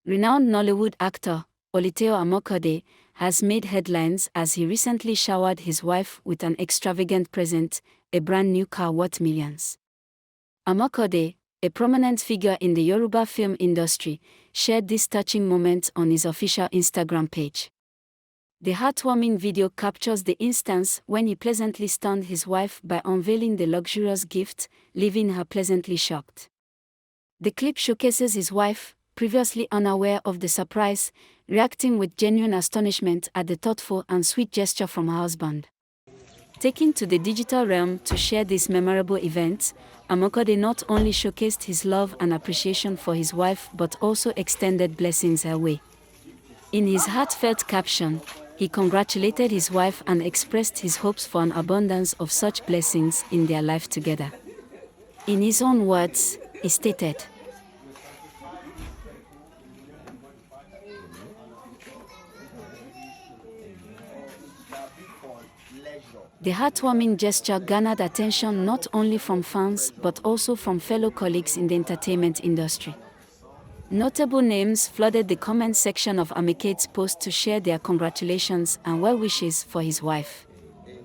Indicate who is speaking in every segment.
Speaker 1: Renowned Nollywood actor Oliteo Amokode has made headlines as he recently showered his wife with an extravagant present, a brand new car worth millions. Amokode, a prominent figure in the Yoruba film industry, shared this touching moment on his official Instagram page. The heartwarming video captures the instance when he pleasantly stunned his wife by unveiling the luxurious gift, leaving her pleasantly shocked. The clip showcases his wife, previously unaware of the surprise, reacting with genuine astonishment at the thoughtful and sweet gesture from her husband. Taken to the digital realm to share this memorable event, Amokode not only showcased his love and appreciation for his wife but also extended blessings her way. In his heartfelt caption, he congratulated his wife and expressed his hopes for an abundance of such blessings in their life together. In his own words, he stated, the heartwarming gesture garnered attention not only from fans but also from fellow colleagues in the entertainment industry. Notable names flooded the comment section of Amokode's post to share their congratulations and well wishes for his wife.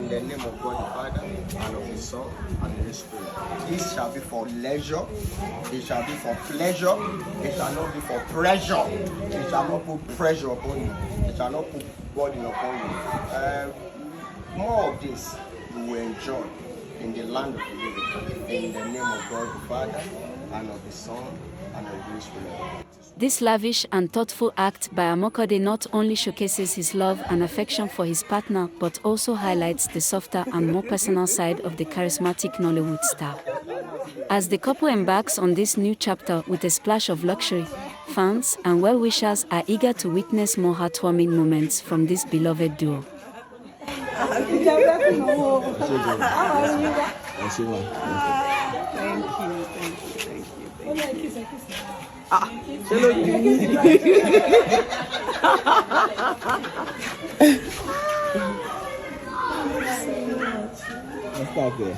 Speaker 2: In the name of God the Father, and of His Son, and of His Spirit. This shall be for leisure, it shall be for pleasure, it shall not be for pressure. It shall not put pressure upon you, it shall not put burden upon you. More of this you will enjoy in the land of the living. In the name of God the Father, and of the Son, and of the Holy Spirit.
Speaker 1: This lavish and thoughtful act by Amokode not only showcases his love and affection for his partner but also highlights the softer and more personal side of the charismatic Nollywood star. As the couple embarks on this new chapter with a splash of luxury, fans and well-wishers are eager to witness more heartwarming moments from this beloved duo.
Speaker 3: Thank you. Let's start there.